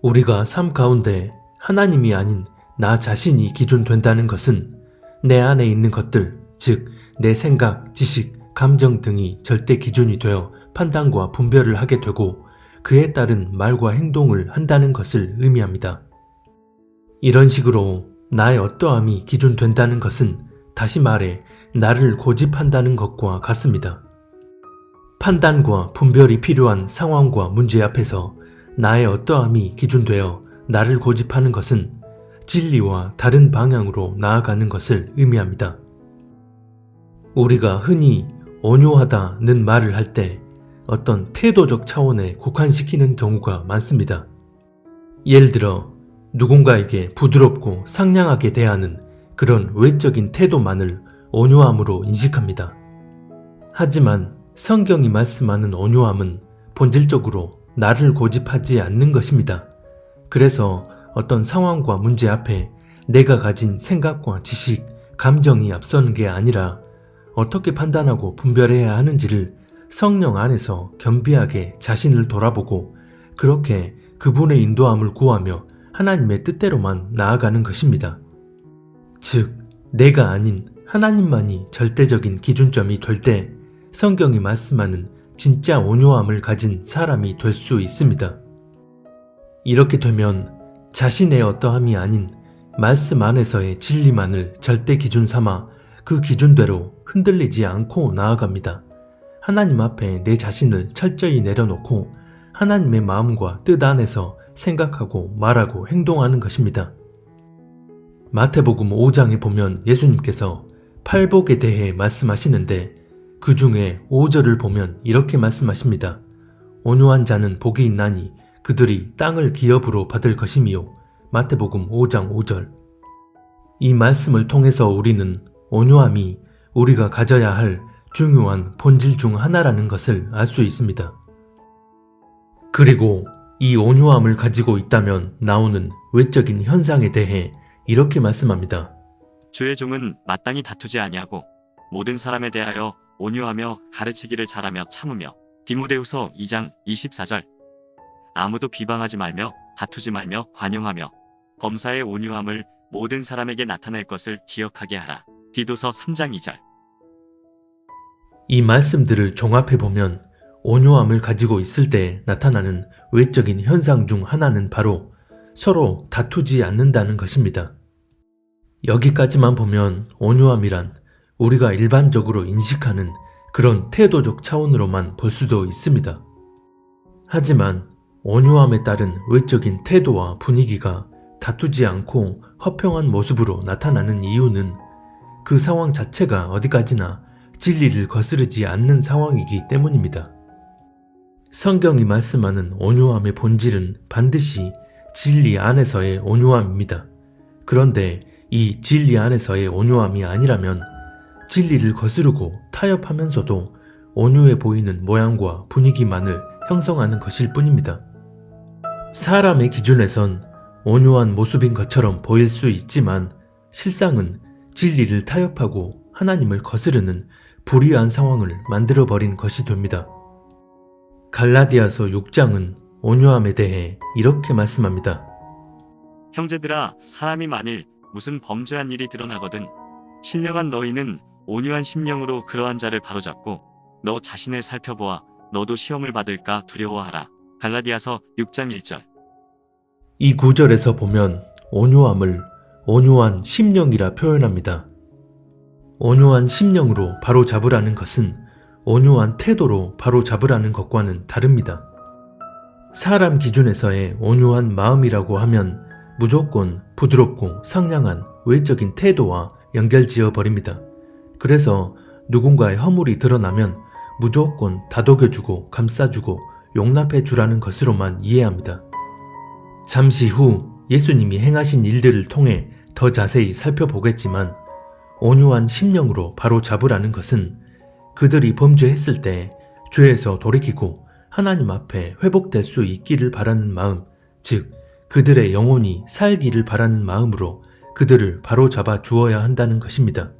우리가 삶 가운데 하나님이 아닌 나 자신이 기준 된다는 것은 내 안에 있는 것들, 즉 내 생각, 지식, 감정 등이 절대 기준이 되어 판단과 분별을 하게 되고 그에 따른 말과 행동을 한다는 것을 의미합니다. 이런 식으로 나의 어떠함이 기준 된다는 것은 다시 말해 나를 고집한다는 것과 같습니다. 판단과 분별이 필요한 상황과 문제 앞에서 나의 어떠함이 기준되어 나를 고집하는 것은 진리와 다른 방향으로 나아가는 것을 의미합니다. 우리가 흔히 온유하다는 말을 할 때 어떤 태도적 차원에 국한시키는 경우가 많습니다. 예를 들어 누군가에게 부드럽고 상냥하게 대하는 그런 외적인 태도만을 온유함으로 인식합니다. 하지만 성경이 말씀하는 온유함은 본질적으로 나를 고집하지 않는 것입니다. 그래서 어떤 상황과 문제 앞에 내가 가진 생각과 지식, 감정이 앞서는 게 아니라 어떻게 판단하고 분별해야 하는지를 성령 안에서 겸비하게 자신을 돌아보고 그렇게 그분의 인도함을 구하며 하나님의 뜻대로만 나아가는 것입니다. 즉, 내가 아닌 하나님만이 절대적인 기준점이 될 때 성경이 말씀하는 진짜 온유함을 가진 사람이 될 수 있습니다. 이렇게 되면 자신의 어떠함이 아닌 말씀 안에서의 진리만을 절대 기준 삼아 그 기준대로 흔들리지 않고 나아갑니다. 하나님 앞에 내 자신을 철저히 내려놓고 하나님의 마음과 뜻 안에서 생각하고 말하고 행동하는 것입니다. 마태복음 5장에 보면 예수님께서 팔복에 대해 말씀하시는데 그 중에 5절을 보면 이렇게 말씀하십니다. 온유한 자는 복이 있나니 그들이 땅을 기업으로 받을 것이미요. 마태복음 5장 5절. 이 말씀을 통해서 우리는 온유함이 우리가 가져야 할 중요한 본질 중 하나라는 것을 알 수 있습니다. 그리고 이 온유함을 가지고 있다면 나오는 외적인 현상에 대해 이렇게 말씀합니다. 주의 종은 마땅히 다투지 아니하고 모든 사람에 대하여 온유하며 가르치기를 잘하며 참으며. 디모데후서 2장 24절. 아무도 비방하지 말며 다투지 말며 관용하며 범사의 온유함을 모든 사람에게 나타낼 것을 기억하게 하라. 디도서 3장 2절. 이 말씀들을 종합해보면 온유함을 가지고 있을 때 나타나는 외적인 현상 중 하나는 바로 서로 다투지 않는다는 것입니다. 여기까지만 보면 온유함이란 우리가 일반적으로 인식하는 그런 태도적 차원으로만 볼 수도 있습니다. 하지만 온유함에 따른 외적인 태도와 분위기가 다투지 않고 허평한 모습으로 나타나는 이유는 그 상황 자체가 어디까지나 진리를 거스르지 않는 상황이기 때문입니다. 성경이 말씀하는 온유함의 본질은 반드시 진리 안에서의 온유함입니다. 그런데 이 진리 안에서의 온유함이 아니라면 진리를 거스르고 타협하면서도 온유해 보이는 모양과 분위기만을 형성하는 것일 뿐입니다. 사람의 기준에선 온유한 모습인 것처럼 보일 수 있지만 실상은 진리를 타협하고 하나님을 거스르는 불의한 상황을 만들어버린 것이 됩니다. 갈라디아서 6장은 온유함에 대해 이렇게 말씀합니다. 형제들아, 사람이 만일 무슨 범죄한 일이 드러나거든 신령한 너희는 온유한 심령으로 그러한 자를 바로잡고 너 자신을 살펴보아 너도 시험을 받을까 두려워하라. 갈라디아서 6장 1절. 이 구절에서 보면 온유함을 온유한 심령이라 표현합니다. 온유한 심령으로 바로 잡으라는 것은 온유한 태도로 바로 잡으라는 것과는 다릅니다. 사람 기준에서의 온유한 마음이라고 하면 무조건 부드럽고 상냥한 외적인 태도와 연결지어 버립니다. 그래서 누군가의 허물이 드러나면 무조건 다독여주고 감싸주고 용납해주라는 것으로만 이해합니다. 잠시 후 예수님이 행하신 일들을 통해 더 자세히 살펴보겠지만 온유한 심령으로 바로 잡으라는 것은 그들이 범죄했을 때 죄에서 돌이키고 하나님 앞에 회복될 수 있기를 바라는 마음, 즉 그들의 영혼이 살기를 바라는 마음으로 그들을 바로잡아 주어야 한다는 것입니다.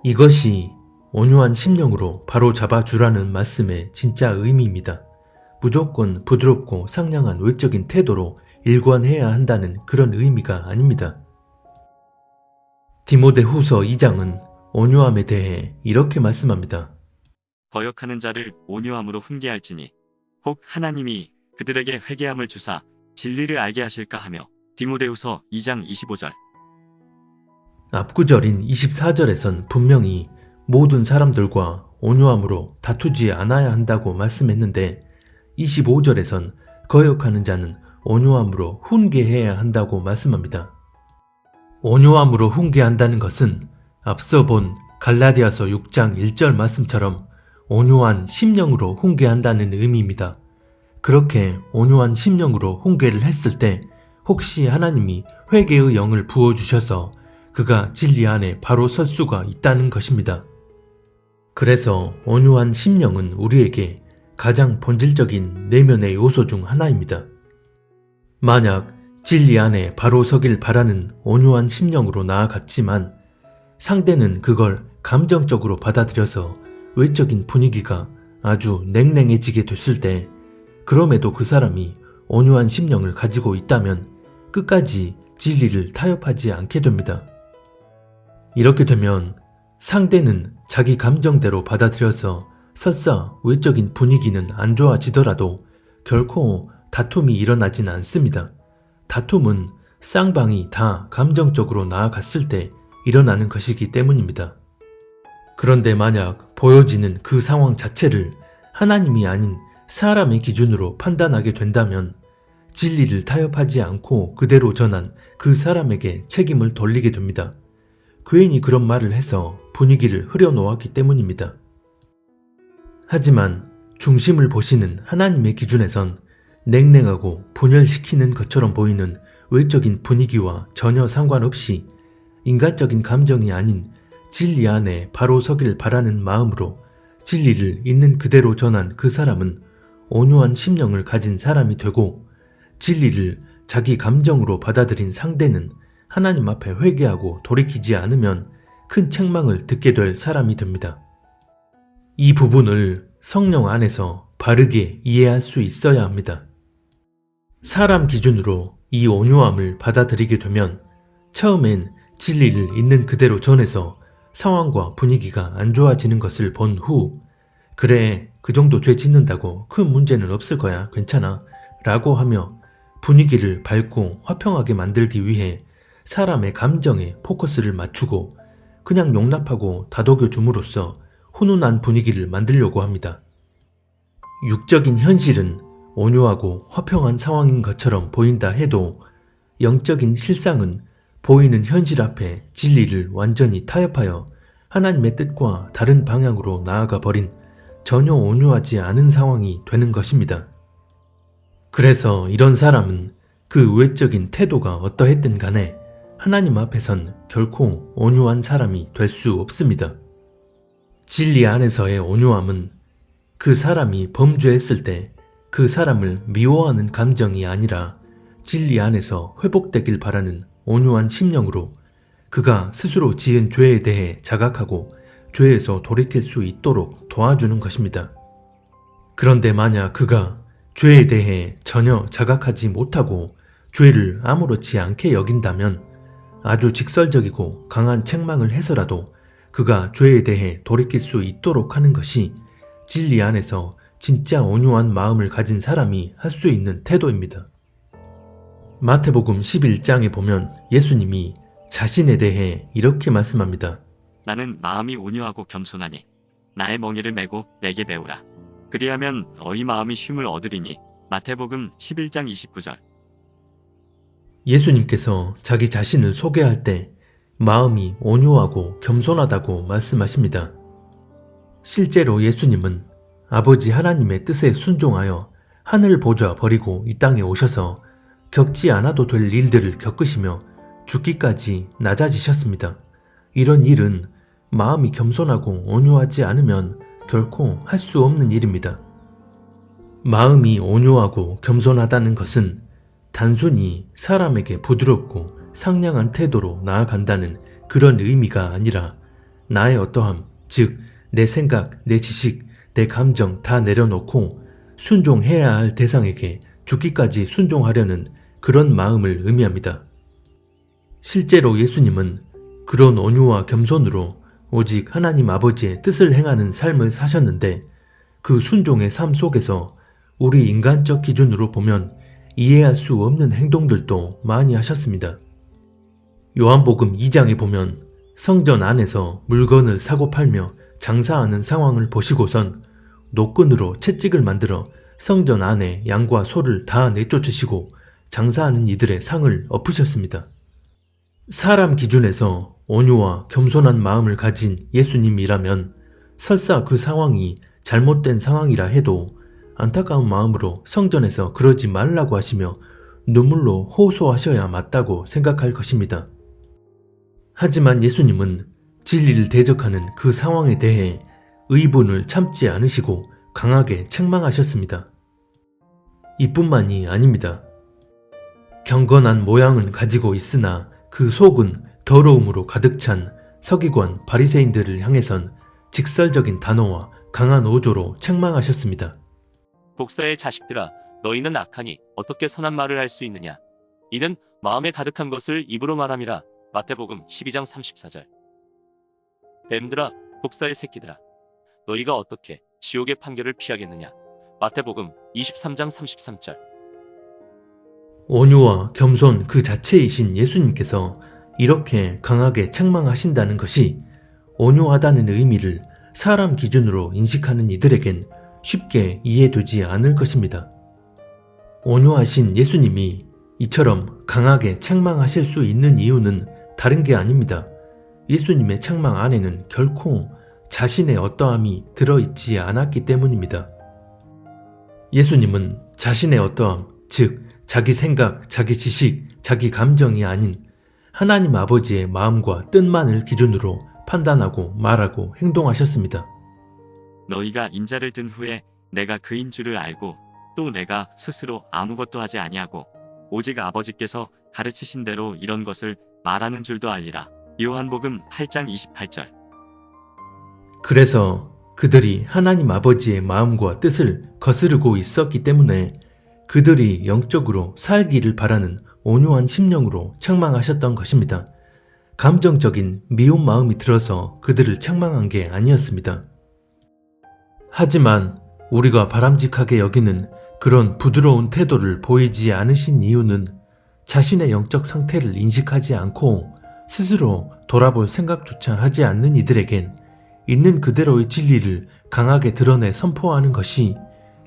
이것이 온유한 심령으로 바로잡아 주라는 말씀의 진짜 의미입니다. 무조건 부드럽고 상냥한 외적인 태도로 일관해야 한다는 그런 의미가 아닙니다. 디모데후서 2장은 온유함에 대해 이렇게 말씀합니다. 거역하는 자를 온유함으로 훈계할지니 혹 하나님이 그들에게 회개함을 주사 진리를 알게 하실까 하며. 디모데후서 2장 25절. 앞구절인 24절에선 분명히 모든 사람들과 온유함으로 다투지 않아야 한다고 말씀했는데 25절에선 거역하는 자는 온유함으로 훈계해야 한다고 말씀합니다. 온유함으로 훈계한다는 것은 앞서 본 갈라디아서 6장 1절 말씀처럼 온유한 심령으로 훈계한다는 의미입니다. 그렇게 온유한 심령으로 훈계를 했을 때 혹시 하나님이 회개의 영을 부어주셔서 그가 진리 안에 바로 설 수가 있다는 것입니다. 그래서 온유한 심령은 우리에게 가장 본질적인 내면의 요소 중 하나입니다. 만약 진리 안에 바로 서길 바라는 온유한 심령으로 나아갔지만 상대는 그걸 감정적으로 받아들여서 외적인 분위기가 아주 냉랭해지게 됐을 때 그럼에도 그 사람이 온유한 심령을 가지고 있다면 끝까지 진리를 타협하지 않게 됩니다. 이렇게 되면 상대는 자기 감정대로 받아들여서 설사 외적인 분위기는 안 좋아지더라도 결코 다툼이 일어나진 않습니다. 다툼은 쌍방이 다 감정적으로 나아갔을 때 일어나는 것이기 때문입니다. 그런데 만약 보여지는 그 상황 자체를 하나님이 아닌 사람의 기준으로 판단하게 된다면 진리를 타협하지 않고 그대로 전한 그 사람에게 책임을 돌리게 됩니다. 괜히 그런 말을 해서 분위기를 흐려놓았기 때문입니다. 하지만 중심을 보시는 하나님의 기준에선 냉랭하고 분열시키는 것처럼 보이는 외적인 분위기와 전혀 상관없이 인간적인 감정이 아닌 진리 안에 바로 서길 바라는 마음으로 진리를 있는 그대로 전한 그 사람은 온유한 심령을 가진 사람이 되고 진리를 자기 감정으로 받아들인 상대는 하나님 앞에 회개하고 돌이키지 않으면 큰 책망을 듣게 될 사람이 됩니다. 이 부분을 성령 안에서 바르게 이해할 수 있어야 합니다. 사람 기준으로 이 온유함을 받아들이게 되면 처음엔 진리를 있는 그대로 전해서 상황과 분위기가 안 좋아지는 것을 본 후 그래 그 정도 죄 짓는다고 큰 문제는 없을 거야 괜찮아 라고 하며 분위기를 밝고 화평하게 만들기 위해 사람의 감정에 포커스를 맞추고 그냥 용납하고 다독여 줌으로써 훈훈한 분위기를 만들려고 합니다. 육적인 현실은 온유하고 화평한 상황인 것처럼 보인다 해도 영적인 실상은 보이는 현실 앞에 진리를 완전히 타협하여 하나님의 뜻과 다른 방향으로 나아가 버린 전혀 온유하지 않은 상황이 되는 것입니다. 그래서 이런 사람은 그 외적인 태도가 어떠했든 간에 하나님 앞에선 결코 온유한 사람이 될 수 없습니다. 진리 안에서의 온유함은 그 사람이 범죄했을 때 그 사람을 미워하는 감정이 아니라 진리 안에서 회복되길 바라는 온유한 심령으로 그가 스스로 지은 죄에 대해 자각하고 죄에서 돌이킬 수 있도록 도와주는 것입니다. 그런데 만약 그가 죄에 대해 전혀 자각하지 못하고 죄를 아무렇지 않게 여긴다면 아주 직설적이고 강한 책망을 해서라도 그가 죄에 대해 돌이킬 수 있도록 하는 것이 진리 안에서 진짜 온유한 마음을 가진 사람이 할 수 있는 태도입니다. 마태복음 11장에 보면 예수님이 자신에 대해 이렇게 말씀합니다. 나는 마음이 온유하고 겸손하니 나의 멍에를 메고 내게 배우라. 그리하면 너희 마음이 쉼을 얻으리니. 마태복음 11장 29절. 예수님께서 자기 자신을 소개할 때 마음이 온유하고 겸손하다고 말씀하십니다. 실제로 예수님은 아버지 하나님의 뜻에 순종하여 하늘 보좌 버리고 이 땅에 오셔서 겪지 않아도 될 일들을 겪으시며 죽기까지 낮아지셨습니다. 이런 일은 마음이 겸손하고 온유하지 않으면 결코 할 수 없는 일입니다. 마음이 온유하고 겸손하다는 것은 단순히 사람에게 부드럽고 상냥한 태도로 나아간다는 그런 의미가 아니라 나의 어떠함, 즉 내 생각, 내 지식, 내 감정 다 내려놓고 순종해야 할 대상에게 죽기까지 순종하려는 그런 마음을 의미합니다. 실제로 예수님은 그런 온유와 겸손으로 오직 하나님 아버지의 뜻을 행하는 삶을 사셨는데 그 순종의 삶 속에서 우리 인간적 기준으로 보면 이해할 수 없는 행동들도 많이 하셨습니다. 요한복음 2장에 보면 성전 안에서 물건을 사고 팔며 장사하는 상황을 보시고선 노끈으로 채찍을 만들어 성전 안에 양과 소를 다 내쫓으시고 장사하는 이들의 상을 엎으셨습니다. 사람 기준에서 온유와 겸손한 마음을 가진 예수님이라면 설사 그 상황이 잘못된 상황이라 해도 안타까운 마음으로 성전에서 그러지 말라고 하시며 눈물로 호소하셔야 맞다고 생각할 것입니다. 하지만 예수님은 진리를 대적하는 그 상황에 대해 의분을 참지 않으시고 강하게 책망하셨습니다. 이뿐만이 아닙니다. 경건한 모양은 가지고 있으나 그 속은 더러움으로 가득 찬 서기관 바리새인들을 향해선 직설적인 단어와 강한 어조로 책망하셨습니다. 독사의 자식들아, 너희는 악하니 어떻게 선한 말을 할 수 있느냐? 이는 마음에 가득한 것을 입으로 말함이라. 마태복음 12장 34절. 뱀들아, 독사의 새끼들아, 너희가 어떻게 지옥의 판결을 피하겠느냐? 마태복음 23장 33절. 온유와 겸손 그 자체이신 예수님께서 이렇게 강하게 책망하신다는 것이 온유하다는 의미를 사람 기준으로 인식하는 이들에겐 쉽게 이해되지 않을 것입니다. 온유하신 예수님이 이처럼 강하게 책망하실 수 있는 이유는 다른 게 아닙니다. 예수님의 책망 안에는 결코 자신의 어떠함이 들어있지 않았기 때문입니다. 예수님은 자신의 어떠함, 즉 자기 생각, 자기 지식, 자기 감정이 아닌 하나님 아버지의 마음과 뜻만을 기준으로 판단하고 말하고 행동하셨습니다. 너희가 인자를 든 후에 내가 그인 줄을 알고 또 내가 스스로 아무것도 하지 아니하고 오직 아버지께서 가르치신 대로 이런 것을 말하는 줄도 알리라. 요한복음 8장 28절. 그래서 그들이 하나님 아버지의 마음과 뜻을 거스르고 있었기 때문에 그들이 영적으로 살기를 바라는 온유한 심령으로 책망하셨던 것입니다. 감정적인 미운 마음이 들어서 그들을 책망한 게 아니었습니다. 하지만 우리가 바람직하게 여기는 그런 부드러운 태도를 보이지 않으신 이유는 자신의 영적 상태를 인식하지 않고 스스로 돌아볼 생각조차 하지 않는 이들에겐 있는 그대로의 진리를 강하게 드러내 선포하는 것이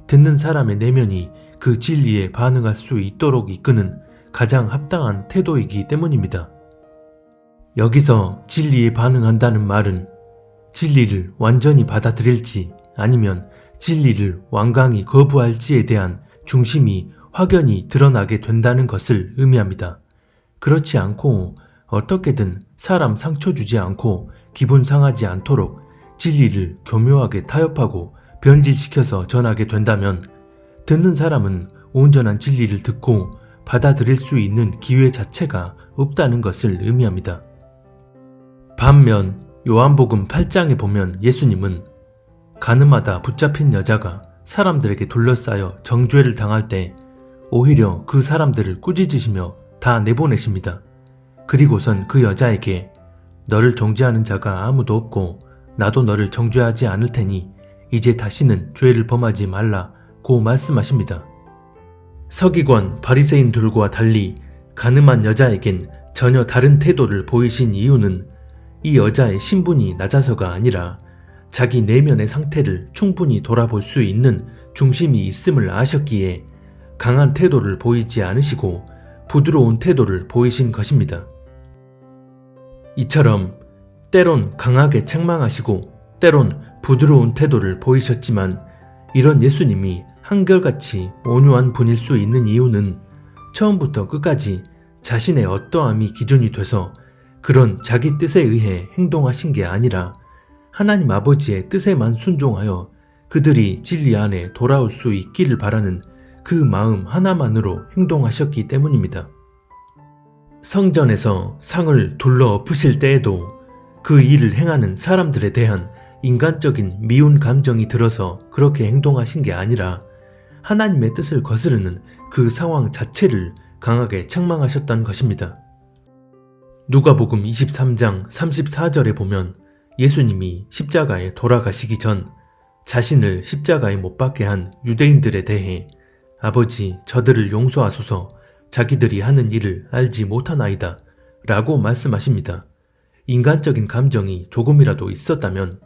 듣는 사람의 내면이 그 진리에 반응할 수 있도록 이끄는 가장 합당한 태도이기 때문입니다. 여기서 진리에 반응한다는 말은 진리를 완전히 받아들일지 아니면 진리를 완강히 거부할지에 대한 중심이 확연히 드러나게 된다는 것을 의미합니다. 그렇지 않고 어떻게든 사람 상처 주지 않고 기분 상하지 않도록 진리를 교묘하게 타협하고 변질시켜서 전하게 된다면 듣는 사람은 온전한 진리를 듣고 받아들일 수 있는 기회 자체가 없다는 것을 의미합니다. 반면 요한복음 8장에 보면 예수님은 가늠하다 붙잡힌 여자가 사람들에게 둘러싸여 정죄를 당할 때 오히려 그 사람들을 꾸짖으시며 다 내보내십니다. 그리고선 그 여자에게 너를 정죄하는 자가 아무도 없고 나도 너를 정죄하지 않을 테니 이제 다시는 죄를 범하지 말라고 말씀하십니다. 서기관 바리새인들과 달리 가늠한 여자에겐 전혀 다른 태도를 보이신 이유는 이 여자의 신분이 낮아서가 아니라 자기 내면의 상태를 충분히 돌아볼 수 있는 중심이 있음을 아셨기에 강한 태도를 보이지 않으시고 부드러운 태도를 보이신 것입니다. 이처럼 때론 강하게 책망하시고 때론 부드러운 태도를 보이셨지만 이런 예수님이 한결같이 온유한 분일 수 있는 이유는 처음부터 끝까지 자신의 어떠함이 기준이 돼서 그런 자기 뜻에 의해 행동하신 게 아니라 하나님 아버지의 뜻에만 순종하여 그들이 진리 안에 돌아올 수 있기를 바라는 그 마음 하나만으로 행동하셨기 때문입니다. 성전에서 상을 둘러 엎으실 때에도 그 일을 행하는 사람들에 대한 인간적인 미운 감정이 들어서 그렇게 행동하신 게 아니라 하나님의 뜻을 거스르는 그 상황 자체를 강하게 책망하셨던 것입니다. 누가복음 23장 34절에 보면 예수님이 십자가에 돌아가시기 전 자신을 십자가에 못 박게 한 유대인들에 대해 아버지 저들을 용서하소서 자기들이 하는 일을 알지 못하나이다 라고 말씀하십니다. 인간적인 감정이 조금이라도 있었다면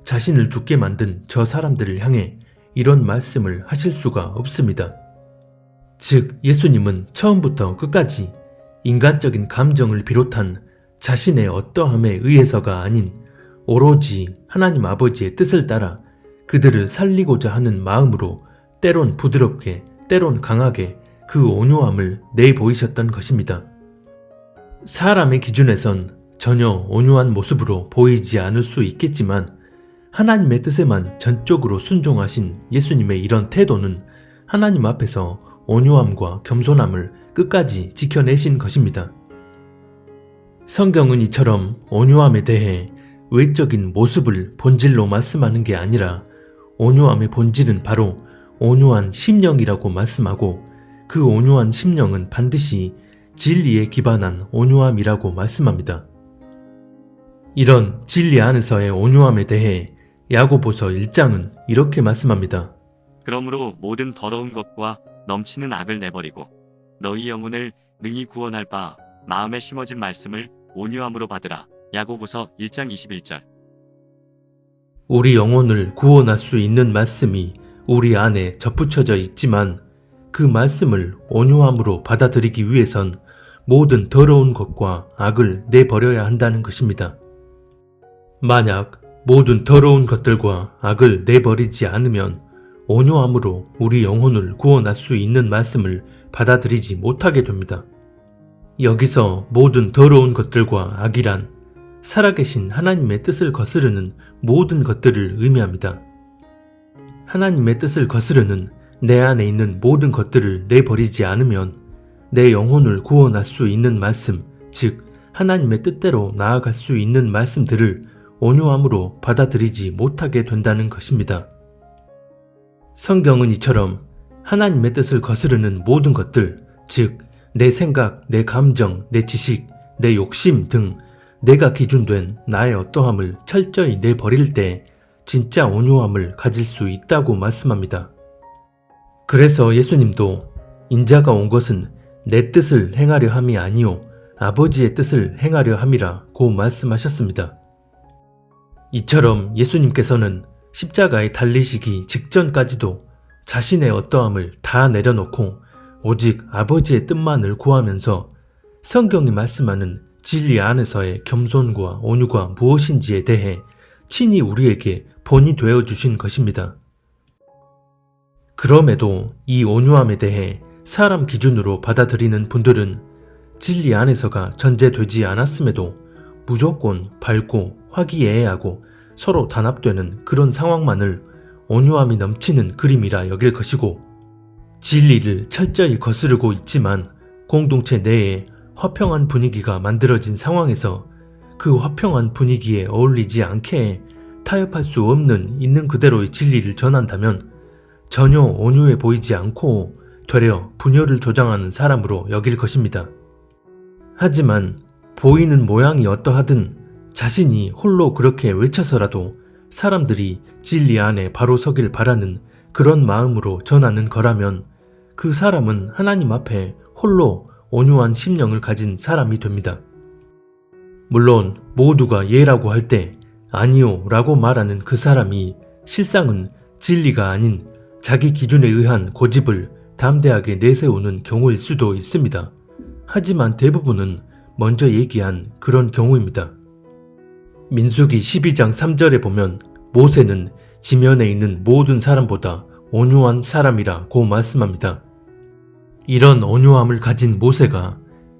자신을 죽게 만든 저 사람들을 향해 이런 말씀을 하실 수가 없습니다. 즉 예수님은 처음부터 끝까지 인간적인 감정을 비롯한 자신의 어떠함에 의해서가 아닌 오로지 하나님 아버지의 뜻을 따라 그들을 살리고자 하는 마음으로 때론 부드럽게 때론 강하게 그 온유함을 내보이셨던 것입니다. 사람의 기준에선 전혀 온유한 모습으로 보이지 않을 수 있겠지만 하나님의 뜻에만 전적으로 순종하신 예수님의 이런 태도는 하나님 앞에서 온유함과 겸손함을 끝까지 지켜내신 것입니다. 성경은 이처럼 온유함에 대해 외적인 모습을 본질로 말씀하는 게 아니라 온유함의 본질은 바로 온유한 심령이라고 말씀하고 그 온유한 심령은 반드시 진리에 기반한 온유함이라고 말씀합니다. 이런 진리 안에서의 온유함에 대해 야고보서 1장은 이렇게 말씀합니다. 그러므로 모든 더러운 것과 넘치는 악을 내버리고 너희 영혼을 능히 구원할 바 마음에 심어진 말씀을 온유함으로 받으라. 야고보서 1장 21절. 우리 영혼을 구원할 수 있는 말씀이 우리 안에 접붙여져 있지만 그 말씀을 온유함으로 받아들이기 위해선 모든 더러운 것과 악을 내버려야 한다는 것입니다. 만약 모든 더러운 것들과 악을 내버리지 않으면 온유함으로 우리 영혼을 구원할 수 있는 말씀을 받아들이지 못하게 됩니다. 여기서 모든 더러운 것들과 악이란 살아계신 하나님의 뜻을 거스르는 모든 것들을 의미합니다. 하나님의 뜻을 거스르는 내 안에 있는 모든 것들을 내버리지 않으면 내 영혼을 구원할 수 있는 말씀, 즉 하나님의 뜻대로 나아갈 수 있는 말씀들을 온유함으로 받아들이지 못하게 된다는 것입니다. 성경은 이처럼 하나님의 뜻을 거스르는 모든 것들, 즉 내 생각, 내 감정, 내 지식, 내 욕심 등 내가 기준된 나의 어떠함을 철저히 내버릴 때 진짜 온유함을 가질 수 있다고 말씀합니다. 그래서 예수님도 인자가 온 것은 내 뜻을 행하려 함이 아니요 아버지의 뜻을 행하려 함이라고 말씀하셨습니다. 이처럼 예수님께서는 십자가에 달리시기 직전까지도 자신의 어떠함을 다 내려놓고 오직 아버지의 뜻만을 구하면서 성경이 말씀하는 진리 안에서의 겸손과 온유가 무엇인지에 대해 친히 우리에게 본이 되어 주신 것입니다. 그럼에도 이 온유함에 대해 사람 기준으로 받아들이는 분들은 진리 안에서가 전제되지 않았음에도 무조건 밝고 화기애애하고 서로 단합되는 그런 상황만을 온유함이 넘치는 그림이라 여길 것이고 진리를 철저히 거스르고 있지만 공동체 내에 화평한 분위기가 만들어진 상황에서 그 화평한 분위기에 어울리지 않게 타협할 수 없는 있는 그대로의 진리를 전한다면 전혀 온유해 보이지 않고 되려 분열을 조장하는 사람으로 여길 것입니다. 하지만 보이는 모양이 어떠하든 자신이 홀로 그렇게 외쳐서라도 사람들이 진리 안에 바로 서길 바라는 그런 마음으로 전하는 거라면 그 사람은 하나님 앞에 홀로 온유한 심령을 가진 사람이 됩니다. 물론 모두가 예라고 할 때 아니요 라고 말하는 그 사람이 실상은 진리가 아닌 자기 기준에 의한 고집을 담대하게 내세우는 경우일 수도 있습니다. 하지만 대부분은 먼저 얘기한 그런 경우입니다. 민수기 12장 3절에 보면 모세는 지면에 있는 모든 사람보다 온유한 사람이라고 말씀합니다. 이런 온유함을 가진 모세가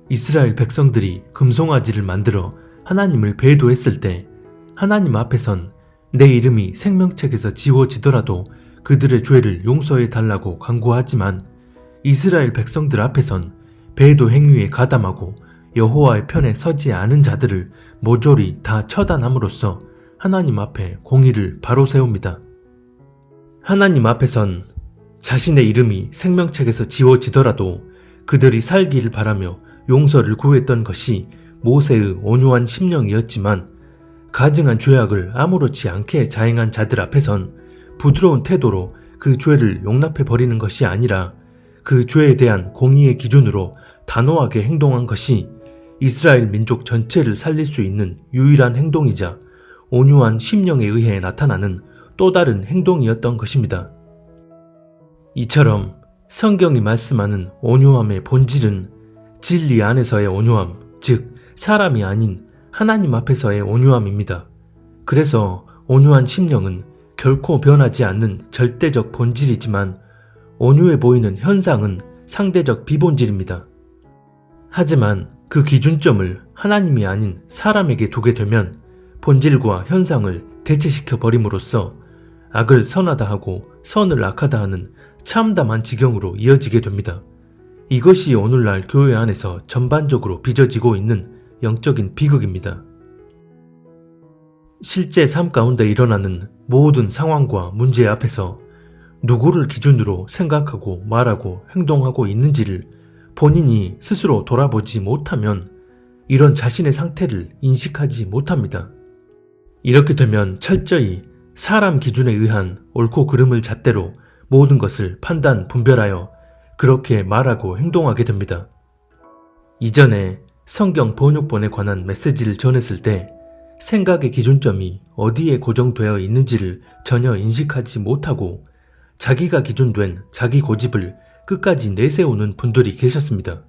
이스라엘 백성들이 금송아지를 만들어 하나님을 배도했을 때 하나님 앞에선 내 이름이 생명책에서 지워지더라도 그들의 죄를 용서해 달라고 간구하지만 이스라엘 백성들 앞에선 배도 행위에 가담하고 여호와의 편에 서지 않은 자들을 모조리 다 처단함으로써 하나님 앞에 공의를 바로 세웁니다. 하나님 앞에선 자신의 이름이 생명책에서 지워지더라도 그들이 살기를 바라며 용서를 구했던 것이 모세의 온유한 심령이었지만 가증한 죄악을 아무렇지 않게 자행한 자들 앞에선 부드러운 태도로 그 죄를 용납해버리는 것이 아니라 그 죄에 대한 공의의 기준으로 단호하게 행동한 것이 이스라엘 민족 전체를 살릴 수 있는 유일한 행동이자 온유한 심령에 의해 나타나는 또 다른 행동이었던 것입니다. 이처럼 성경이 말씀하는 온유함의 본질은 진리 안에서의 온유함, 즉 사람이 아닌 하나님 앞에서의 온유함입니다. 그래서 온유한 심령은 결코 변하지 않는 절대적 본질이지만 온유해 보이는 현상은 상대적 비본질입니다. 하지만 그 기준점을 하나님이 아닌 사람에게 두게 되면 본질과 현상을 대체시켜 버림으로써 악을 선하다 하고 선을 악하다 하는 참담한 지경으로 이어지게 됩니다. 이것이 오늘날 교회 안에서 전반적으로 빚어지고 있는 영적인 비극입니다. 실제 삶 가운데 일어나는 모든 상황과 문제 앞에서 누구를 기준으로 생각하고 말하고 행동하고 있는지를 본인이 스스로 돌아보지 못하면 이런 자신의 상태를 인식하지 못합니다. 이렇게 되면 철저히 사람 기준에 의한 옳고 그름을 잣대로 모든 것을 판단, 분별하여 그렇게 말하고 행동하게 됩니다. 이전에 성경 번역본에 관한 메시지를 전했을 때 생각의 기준점이 어디에 고정되어 있는지를 전혀 인식하지 못하고 자기가 기준된 자기 고집을 끝까지 내세우는 분들이 계셨습니다.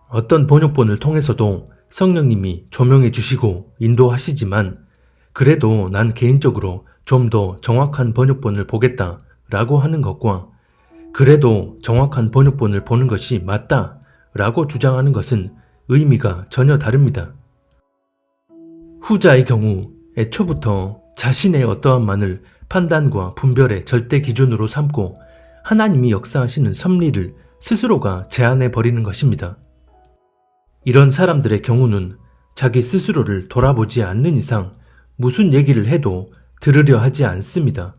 어떤 번역본을 통해서도 성령님이 조명해 주시고 인도하시지만 그래도 난 개인적으로 좀 더 정확한 번역본을 보겠다 라고 하는 것과 그래도 정확한 번역본을 보는 것이 맞다 라고 주장하는 것은 의미가 전혀 다릅니다. 후자의 경우 애초부터 자신의 어떠한만을 판단과 분별의 절대 기준으로 삼고 하나님이 역사하시는 섭리를 스스로가 제한해 버리는 것입니다. 이런 사람들의 경우는 자기 스스로를 돌아보지 않는 이상 무슨 얘기를 해도 들으려 하지 않습니다.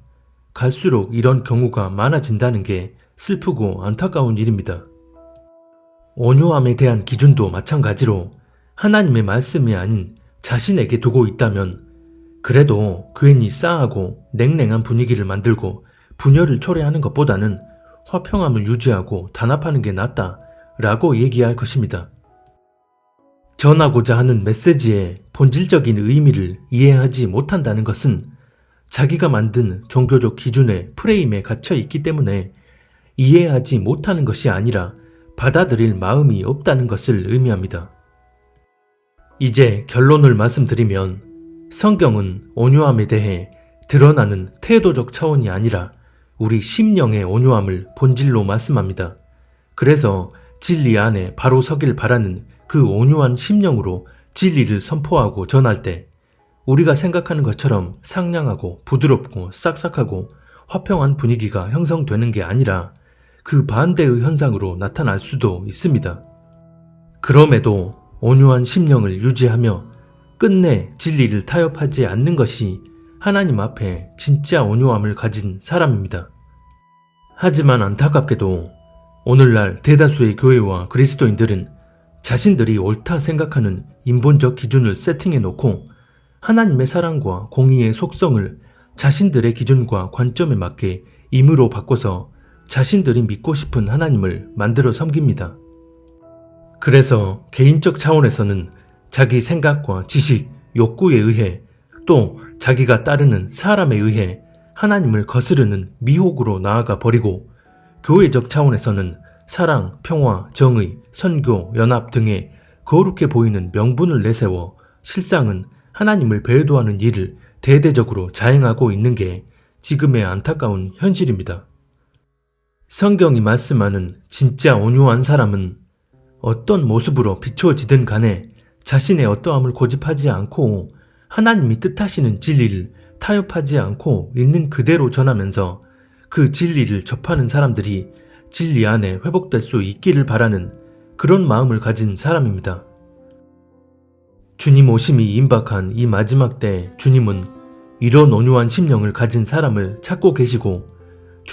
갈수록 이런 경우가 많아진다는 게 슬프고 안타까운 일입니다. 온유함에 대한 기준도 마찬가지로 하나님의 말씀이 아닌 자신에게 두고 있다면 그래도 괜히 싸하고 냉랭한 분위기를 만들고 분열을 초래하는 것보다는 화평함을 유지하고 단합하는 게 낫다 라고 얘기할 것입니다. 전하고자 하는 메시지의 본질적인 의미를 이해하지 못한다는 것은 자기가 만든 종교적 기준의 프레임에 갇혀 있기 때문에 이해하지 못하는 것이 아니라 받아들일 마음이 없다는 것을 의미합니다. 이제 결론을 말씀드리면 성경은 온유함에 대해 드러나는 태도적 차원이 아니라 우리 심령의 온유함을 본질로 말씀합니다. 그래서 진리 안에 바로 서길 바라는 그 온유한 심령으로 진리를 선포하고 전할 때 우리가 생각하는 것처럼 상냥하고 부드럽고 싹싹하고 화평한 분위기가 형성되는 게 아니라 그 반대의 현상으로 나타날 수도 있습니다. 그럼에도 온유한 심령을 유지하며 끝내 진리를 타협하지 않는 것이 하나님 앞에 진짜 온유함을 가진 사람입니다. 하지만 안타깝게도 오늘날 대다수의 교회와 그리스도인들은 자신들이 옳다 생각하는 인본적 기준을 세팅해 놓고 하나님의 사랑과 공의의 속성을 자신들의 기준과 관점에 맞게 임의로 바꿔서 자신들이 믿고 싶은 하나님을 만들어 섬깁니다. 그래서 개인적 차원에서는 자기 생각과 지식, 욕구에 의해 또 자기가 따르는 사람에 의해 하나님을 거스르는 미혹으로 나아가 버리고 교회적 차원에서는 사랑, 평화, 정의, 선교, 연합 등의 거룩해 보이는 명분을 내세워 실상은 하나님을 배도하는 일을 대대적으로 자행하고 있는 게 지금의 안타까운 현실입니다. 성경이 말씀하는 진짜 온유한 사람은 어떤 모습으로 비추어지든 간에 자신의 어떠함을 고집하지 않고 하나님이 뜻하시는 진리를 타협하지 않고 있는 그대로 전하면서 그 진리를 접하는 사람들이 진리 안에 회복될 수 있기를 바라는 그런 마음을 가진 사람입니다. 주님 오심이 임박한 이 마지막 때 주님은 이런 온유한 심령을 가진 사람을 찾고 계시고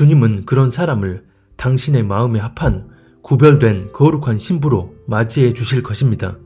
주님은 그런 사람을 당신의 마음에 합한 구별된 거룩한 신부로 맞이해 주실 것입니다.